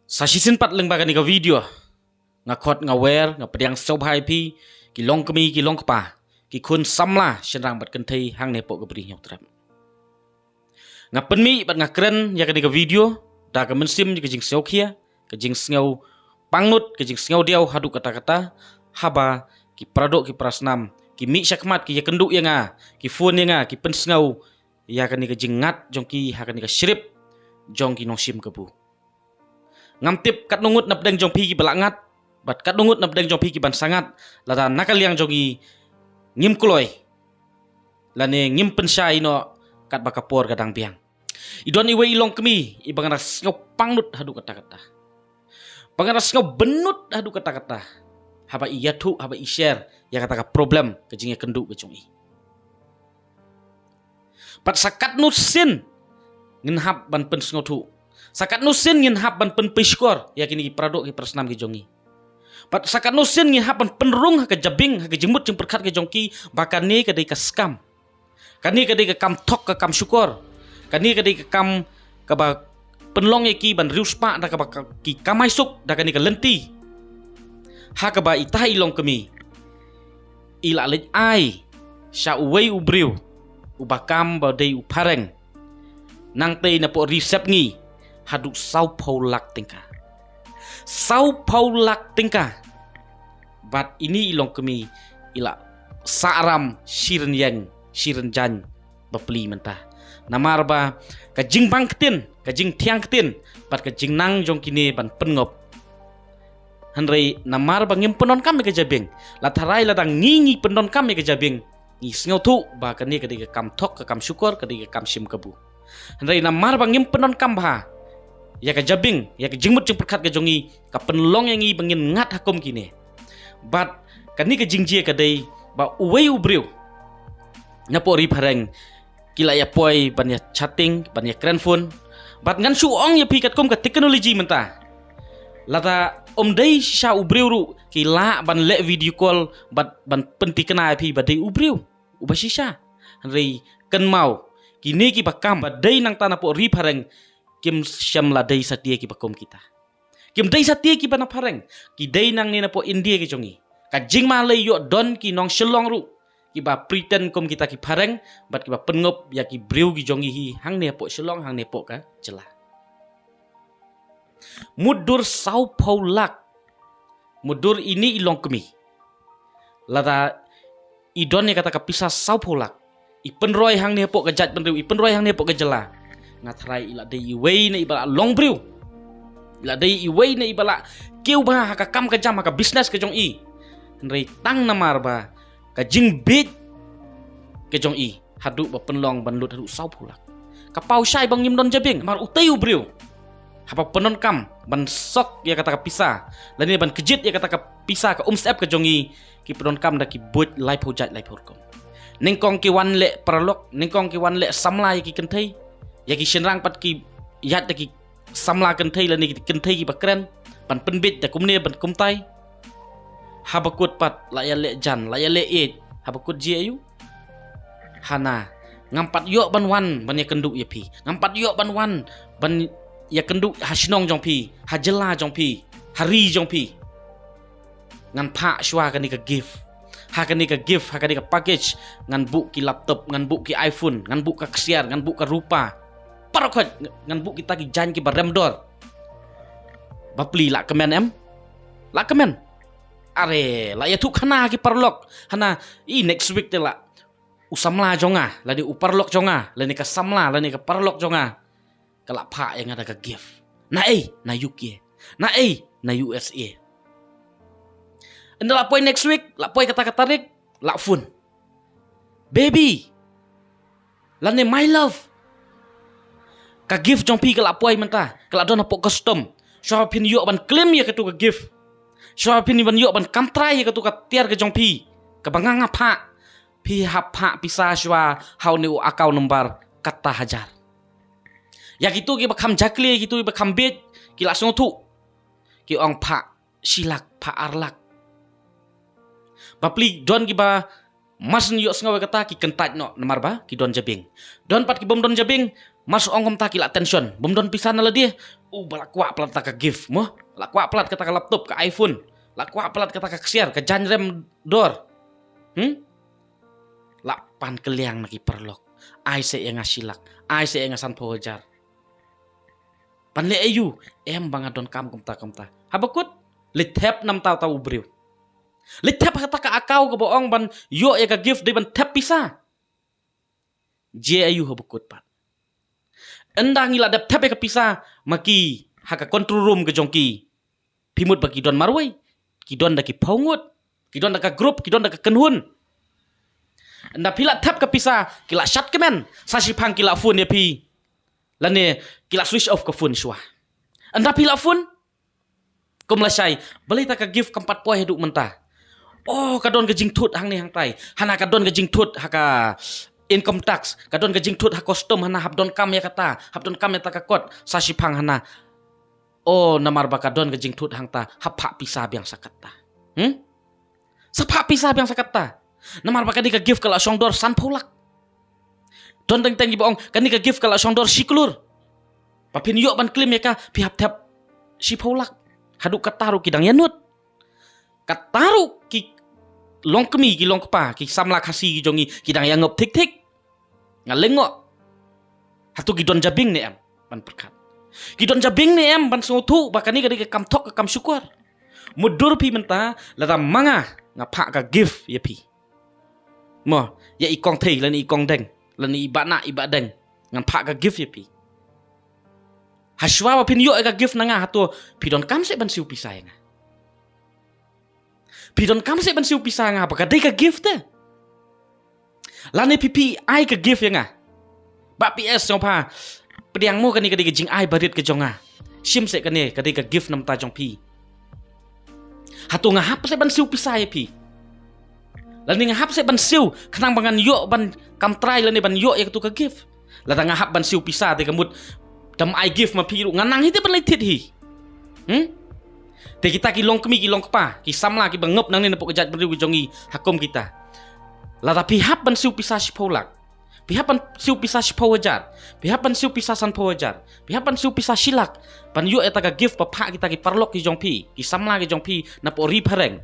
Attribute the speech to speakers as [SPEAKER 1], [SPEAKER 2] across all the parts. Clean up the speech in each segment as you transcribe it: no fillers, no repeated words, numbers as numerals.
[SPEAKER 1] Sasisin pat leng baga ni ka video nga khot nga wer nga pediang sob hai pi ki long kemi ki long kpa ki khun samla shenrang bat kan thei hang ne po ka bri nyok trap nga penmi bat nga kren ya ka ni ka video da ka mensim ni ka jing seo khia ka jing sngew pangnut ka jing sngew diaw hadu kata-kata haba ki prado ki prasnam ki mi syakmat ki ya kendu ya nga ki fun ya nga ki pen sngew ya ka ni ka jing ngat jong ki ha ka ni ka shrip jong ki nosim ka bu ngamtip kat nungut na pedang jong pi ki balangat bat kat nungut na pedang jong pi ki ban sangat lada nakaliang jongi ngim kuloy lane ngim pensai no kat bakapor kadang biang idon iwe ilong kemi ibangaras ngau pangnut hadu kata-kata pangaras ngau benut hadu kata-kata haba iyatu haba i-share ya kata problem kejingnya kendu kejongi pat sakat nusin ngenhap ban pen ngau thu sakat nusin ngin hap ban pen piskor ya kini ki pradok ki persnam ki jongi pat sakat nusin ngin hap ban penrung ha ke jabing ha ke jemut jeng perkat ke jongki bakane ke dei ka skam kani ke dei ka kam tok ka kam syukur kani ke dei ka kam ka ba penlong ki ban riuspa da ka ba ki kamai suk da kani ka lenti ha ka ba itah ilong kemi ila lej ai sha uwei ubriu ubakam ba dei upareng nang tei na po resep ngi hadu sau paulak tingka bat ini ilong kemi ila saaram shiren yang shiren jan bapli mentah namar ba kajing bangketin kajing tiang ketin bat kajing nang jong kini ban pengop hanrei namar ba ngim penon kam ke jabing latarai ladang ngingi penon kam ke jabing ngi sngew tu ba kani kadi kam tok kam syukur kadi kam sim kabu hanrei namar ba ngim penon kam ba ya ka jabing ya ka jingmut jeng perkat ka jongi ka penlong yang i bangin ngat hakom kini bat kani ka jingjie ka dei ba uwei ubriu nyapo ri pareng kila ya poi ban ya chatting ban ya phone bat ngan su ong ya pikat kom ka teknologi menta lata dei sha ubriu ru kila ban le video call bat ban penti kena pi ba dei ubriu ubasisha rei ken mau kini ki bakam ba dei nang tanah po ri pareng kim syam la dei satia ki bakom kita kim dei satia ki bana pareng ki dei nang ni na po India ki jongi ka jing ma le yo don ki nong shelong ru ki ba pretend kom kita ki pareng bat ki ba pengop ya ki briu ki jongi hi hang ne po shelong hang ne po ka jela mudur sau paulak mudur ini ilong kemi lada idon ne kata ka pisah sau paulak ipenroy hang ne po ka jat penriu ipenroy hang ne po ka jela ngatrai ila dei iwei na ibala long briu ila dei iwei na ibala keu ba ha ka kam ka jam ha ka business ke jong i nrei tang namar ba ka jing bit ke jong i hadu ba penlong ban lut hadu sau pulak ka pau syai bang ngim don jabing mar utei briu hapa penon kam ban sok ya kata ka pisah lani ban kejit ya kata ka pisah ka step ke jong i ki penon kam da ki bot lai phojat lai phorkom ningkong ki wan le paralok ningkong ki wan le samlai ki kenthei ya ki shenrang pat ki yat ki samla kan thei lani ki kan thei ki bakren pan penbit da kumne ban kumtai habakut pat la ya le jan la ya le et habakut ji ayu hana ngampat yo ban wan ban ya kenduk ya pi ngampat yo ban wan ban ya kenduk hasnong jong pi hajela jong pi hari jong pi ngan pha shwa kan ni ka gift ha kan ni ka gift ha kan ni ka package ngan bu ki laptop ngan bu ki iPhone ngan bu ka ksiar ngan bu ka rupa parakot ngan bu kita ki jan ki barem dor bapli la kemen em la kemen are la ya tu khana ki parlok hana I next week te la usamla jonga la di uparlok jonga la ni ka samla la ni ka parlok jonga kala pha yang ada ka gift na na UK na na USA enda la poi next week la poi kata-kata rik la phone baby la ni my love ka gift jong pi kala poi menta kala don po custom so pin yo ban claim ya ketu ka gift so pin ban yo ban kamtrai ya ketu ka tiar ke jong pi ka banganga pha pi hap pha pisa shwa how ni akau number kata hajar ya gitu ki bakam jakli gitu bakam bet ki langsung tu ki ong pha silak pha arlak bapli don ki ba mas ni yo sengawa kata ki kentat no namar ba ki don jabing don pat ki bom don jabing mas ongkom ta kila tension bom don pisan la dia balak kuat pelat ka gift mo. Lak kuat pelat kata ka laptop ka iPhone. Lak kuat pelat kata ka share ka janrem door. Lak pan keliang naki perlok. Ai se yang ngasilak. Ai se yang ngasan pojar. Pan le ayu em bangadon kam kamta. Habakut litep 6 tahu ubriu. Litep kata ka akau ka boong ban yo ya ka gift de ban tep pisa. Je ayu habakut pat. Endang ila dap tep ka pisa maki haka control room ke jongki. Pimut bagi don marwai. Kidon da ki pongut. Kidon da ka grup, kidon da ka kenhun. Anda pila tap ke pisa, kila shut kemen. Sashi pang kila phone ya pi. Lane kila switch off ke phone shwa. Anda pila phone? Kum lasai, beli tak ke gift keempat poy hidup mentah. Oh, kadon ke jing tut hang ni hang tai. Hana kadon ke jing tut haka income tax, kadon ke jing tut hak custom hana habdon kam ya kata, habdon kam ya takakot. Sashi pang hana. Oh, namar bakadon ke jing tut hang ta, hapa pisa biang sakata. Sapa pisa biang sakata. Namar baka di ka gift kala songdor san polak. Don teng teng ibaong kan di ka gift kala songdor siklur. Papin yo ban klim ya ka pihap tap si polak. Haduk kataru kidang yanut. Kataru ki long kemi ki long kepa ki samla kasi ki jongi kidang yang ngop tik tik. Ngalengok. Hatu ki don jabing ne em ban perkat. Ki don jabing ne em ban sotu baka ni ka di ka kam tok ka kam syukur. Mudur pi menta lata manga ngapak ka gift ya pi. Mo, ya ikong thei lan ikong deng, lan ibana ibadeng ngan pak ka gift ya pi. Haswa pin yo ka gift nanga hatu pidon kam se ban siu pisai nga. Pidon kam se ban siu pisai nga baka dei ka gift te. Lan pipi ai ka gift ya nga. Ba PS jong pa pediang mo kani ka dei jing ai barit ka jonga. Sim se kani ka dei ka gift nam ta jong pi. Hatu nga hap se ban siu pisai pi. Lalu ngahap saya ban siu, kenang bangan yo ban kam try lalu ban yo ya tu ke gift. Lalu ngahap ban siu pisah te kemud dam I gift ma piru nganang hite ban litit hi. Te kita ki long kemi ki long kepa, ki samla ki bangop nang ni nepok kejat beriu jongi hakum kita. Lalu pihap ban siu pisah sipolak. Pihap ban siu pisah sipowajar. Pihap ban siu pisah san powajar. Pihap ban siu pisah silak. Ban yo eta ka gift papa kita ki parlok ki jongpi, ki samla ki jongpi napok ri pareng.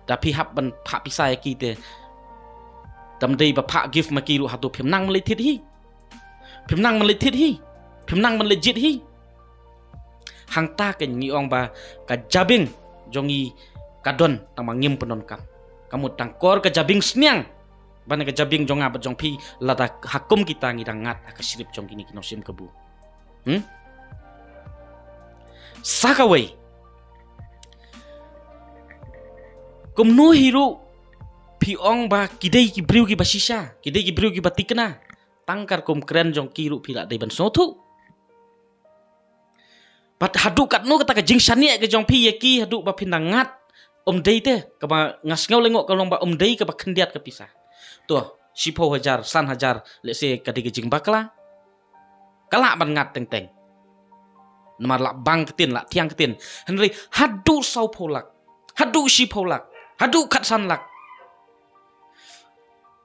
[SPEAKER 1] Tapi hap ban pak pisai kita damdei ba pak gift makiru hatu pimnang melitit hi. Pimnang melitit hi. Pimnang melejit hi. Hang ta ken ngi ong ba ka jabing jongi kadon tang mangim penon kam. Kamu tangkor ka jabing sniang. Ban ka jabing jonga ba jong pi lata hakum kita ngi dangat ka sirip jong kini kinosim kebu. Sakawai kum no hiru piong ba kidei ki briu ki basisha, kidei ki briu ki batikna. Tangkar kum keren jong kiru pila dei ban sotu. Pat haduk kat no kata ka jing shania ke jong pi yeki haduk ba pindangat dei te ka ba ngasngau lengok ka long ba dei ka ba kendiat ka pisah. Tuh, sipo hajar, san hajar, let's say ka ke jing bakla. Kalak ban ngat teng teng. Namar lak bang ketin, lak tiang ketin. Henry hadu sau polak. Hadu si polak. Hadu kat sanlak.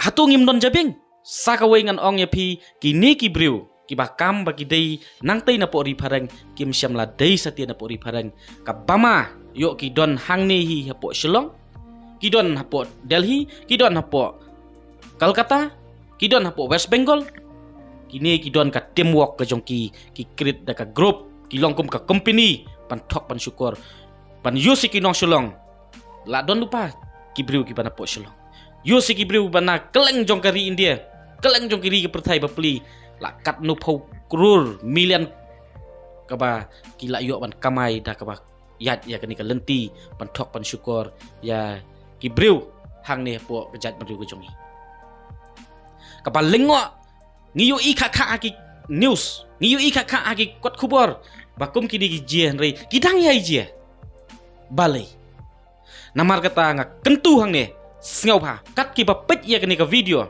[SPEAKER 1] Hatu ngim don jabing. Sakawai ngan ong ya pi kini ki briu. Ki bakam bagi dei nang tei na po ri pareng kim syam la dei satia na po ri pareng. Ka bama yo ki don hang ne hi hapo Shillong. Ki don hapo Delhi, ki don hapo Kolkata, ki don hapo West Bengal. Kini ki don ka teamwork ka jongki ki create da ka group, ki longkum ka company pan tok pan syukur. Pan yusi ki nong Shillong. La don lupa kibriu ki bana po Shillong. Yo si kibriu bana keleng jong kari India. Keleng jong kiri ke pertai bapli. La kat no pau krur million kaba kila yo ban kamai da kaba yat ya kani ka lenti pan tok pan syukur ya kibriu hang ne po kejat beriu ke jongi. Kapa lengok ngiyo i kakak aki news. Ngiyo i kakak aki kot kubor. Bakum kini ki jie henry. Kidang ya jie. Balai. Namar kata nga kentu hang ne ngau pa kat ki ba pet ya kani ka video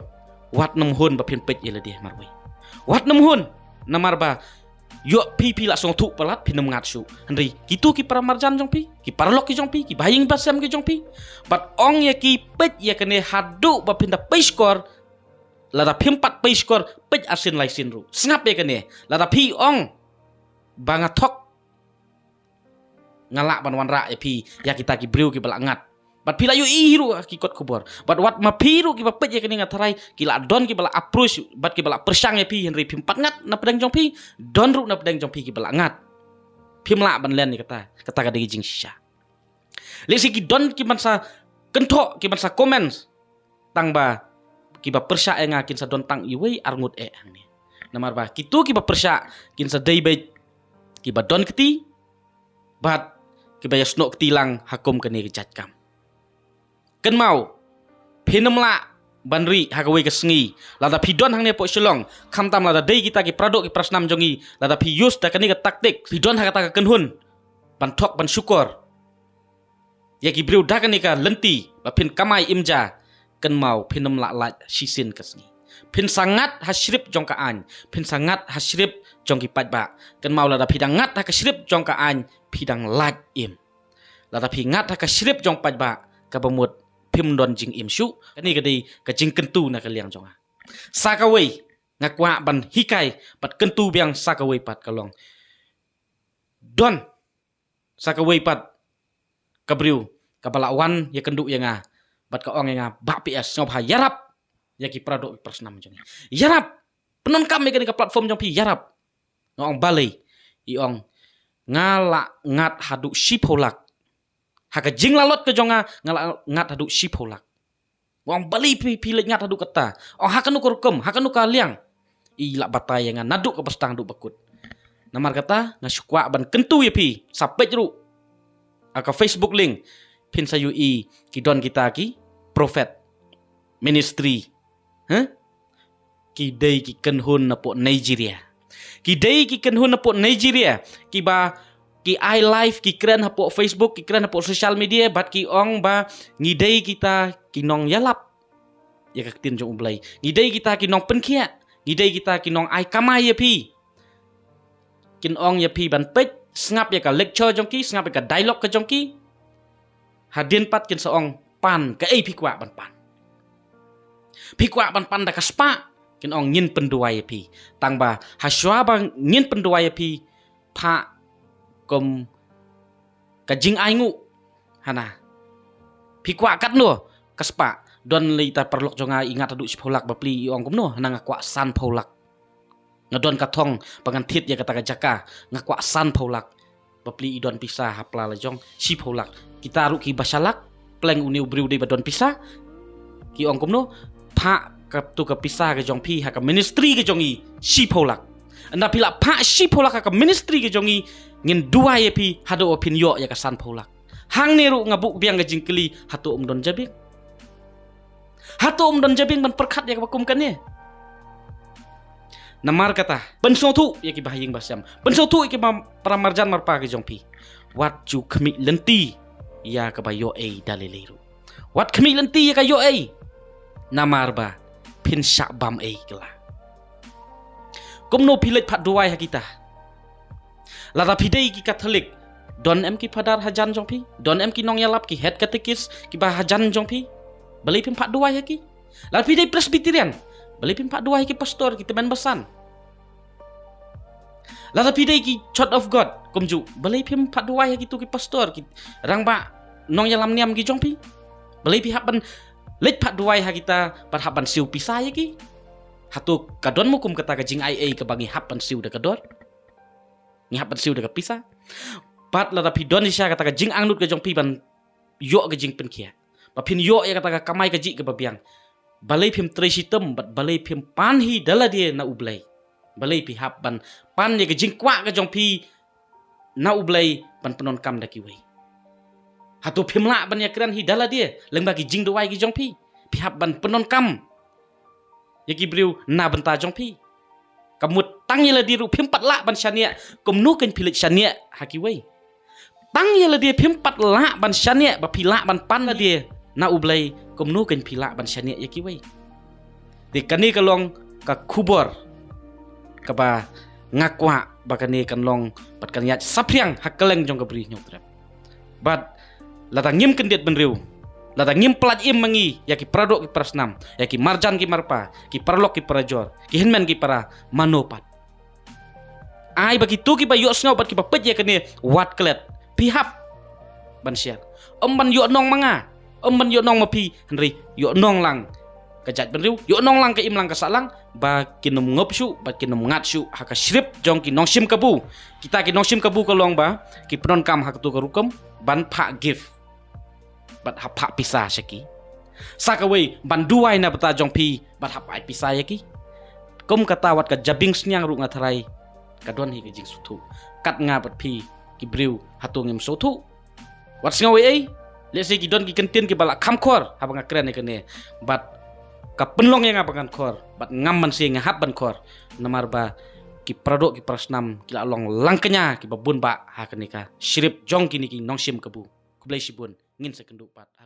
[SPEAKER 1] wat nam hun ba pin pet ya le dia marwai wat nam hun namar ba yo pi la song tu palat pin nam ngat su henry kitu ki para marjan jong pi ki parlok ki jong pi ki baying basam ki jong pi bat ong ya ki pet ya kani hadu ba pin da pay score la da pim pat pay score pet asin lai sin ru snap ya kani la da pi ong bangatok ngalak ban wanra pi ya kita ki briu ki balak ngat bat pila yu iru ki kot kubor bat wat ma piru ki bapet ya kini ngatarai ki la don ki balak approach bat ki balak persang pi henry pi 4 ngat na pedang jong pi don ru na pedang jong pi ki balak ngat pi mla ban len ni kata ka de jing sha lesi ki don ki mansa kentok ki mansa comments tang ba ki ba persya nga kin sa don tang iwei arngut hang ni namar ba kitu ki ba persya kin sa dei bai ki ba don keti bat ki ba yasno keti lang hakum kani kejat kam ken mau pinemla banri hagawei ke sengi lada pidon hang ne po shelong kam tam lada dei kita ki pradok ki prasnam jongi lada pi use da kani ka taktik pidon hagata ka kenhun ban thok ban syukur ya ki briu da kani ka lenti ba pin kamai imja ken mau pinemla la sisin ke sengi pin sangat hasrip jong ka an pin sangat hasrip jong ki patba ken mau lada pidang ngat ha ka srip jong ka an pidang lat im lada pi ngat ha ka srip jong patba ka bamut pim don jing im shu kani kadi ka jing kentu na ka liang jonga sakawei ngakwa ban hikai pat kentu biang sakawei pat kalong don sakawei pat kabriu kabalawan ya kendu ya nga bat ka ong nga ba ps ngop ha yarap ya ki pradok persnam jongi yarap penon kami kani ka platform jong pi yarap ngong balai i ong ngala ngat hadu shipolak haka jing lalot ke jonga ngala ngat hadu shipolak wang bali pilih ngat hadu kata oh hakanu kurkum hakanu kaliang ila batai yang naduk ke pestang duk bekut namar kata ngasukwa ban kentu ya pi sapet ru aka Facebook link pin sayu i kidon kita ki prophet ministry ki dei ki kenhun napo Nigeria ki dei ki kenhun napo Nigeria ki ba ki I live ki kren hapo Facebook ki kren hapo social media bat ki ong ba ngidei kita kinong yalap ya kaktin jong ublai ngidei kita kinong penkia ngidei kita kinong ai kamai ya pi kin ong ya pi ban pet ngap ya ka lecture jong ki ngap ya ka dialogue ka jong ki hadin pat kin saong pan ka ei pikwa ban pan pikwa ban pan da ka spa kin ong ngin pendua ya pi tang ba haswa bang ngin pendua ya pi pa kom kajing aingu hana pikwa kat no kaspa don li ta perlok jonga ingat adu sipolak bapli iong kumno hana ngakwa san polak ngadon katong pangantit ya kata jaka ngakwa san polak bapli idon pisah hapla lajong sipolak kita ru ki basalak pleng uni ubriu de badon pisah ki ong kumno pa kaptu ka pisah ke jong pi ha ka ministry ke jongi sipolak anda pila pa sipolak ka ministry ke jongi ngin dua ya pi hado opin yo ya kasan polak hang neru ngabuk biang gajing keli hatu don jabing hatu don jabing ban perkat ya kakum kan ya namar kata pensotu ya ki bahaying basyam pensotu ki para marjan marpa ke jongpi wat ju kemi lenti ya ka bayo ei daleleru wat kemi lenti ya ka yo ei namar ba pin syabam ei kala komno pilet pat duai ha kita lada pidei ki Katolik don em ki padar hajan jongpi don em ki nong yalap ki head katekis ki bah hajan jongpi beli pim 42 ya ki lada pidei presbyterian beli pim 42 ki pastor ki teman besan lada pidei ki church of god komju beli pim 42 ya ki tu ki pastor ki rang ba nong yalam niam ki jongpi beli pi haban lek 42 ha kita par haban siu pisah ya ki hatu kadon mukum kata ka jing ia ke bangi haban siu de kador ngihap bersiu dekat pisah pat lada pidon isya kata ka jing angnut ke jong pi ban yo ke jing penkia ba pin yo ya kata ka kamai ke ji ke babiang balai pim tresitem bat balai pim panhi dala dia na ublai balai pi hap ban pan ya ke jing kwa ke jong pi na ublai ban penon kam daki wei hatu pim la ban ya kran hi dala dia leng bagi jing doai ke jong pi hap ban penon kam ya ki briu na benta jong pi kamut tangnya la diru pimpat la ban syania komnu kan pilik syania hakiwei tangnya la dia pimpat la ban syania ba pila ban pan la dia na ublai komnu kan pila ban syania yakiwei de kani kalong ka kubor ka ba ngakwa ba kani kan long pat kan yat sapriang hakeleng jong kabri nyotrap bat la tangim kendiat benriu lada ngim pelat im mangi ya ki pradok ki prasnam ya ki marjan ki marpa ki parlok ki parajor ki hinmen ki para manopat ai bagi tu ki ba yo sngaw bat ki ba pet ye kene wat klet pihap ban siat ban yo nong manga ban yo nong mapi henry yo nong lang kajat ben riu yo nong lang ke im lang ka salang ba kinum ngop syu ba kinum ngat syu haka shrip jong ki nong sim kabu kita ki nong sim kabu ka long ba ki pron kam hak tu ka rukum ban pha gift bat hap pha pisah syaki sakawai ban duai na bata jong pi bat hap ai pisah yaki kom kata wat ka jabing snyang ru ngatharai kadon hi ke jing sutu kat nga bat pi ki briu hatung im sutu wat ngawe ai le se ki don ki kentin ki bala kham khor ha bang kren ne kene bat ka penlong yang apa kan khor bat ngam man se ngahap ban khor namar ba ki pradok ki prasnam ki la long langkenya ki babun ba ha kene ka shrip jong ki ni ki nong sim kabu kublai sibun ngin se kendu pat ha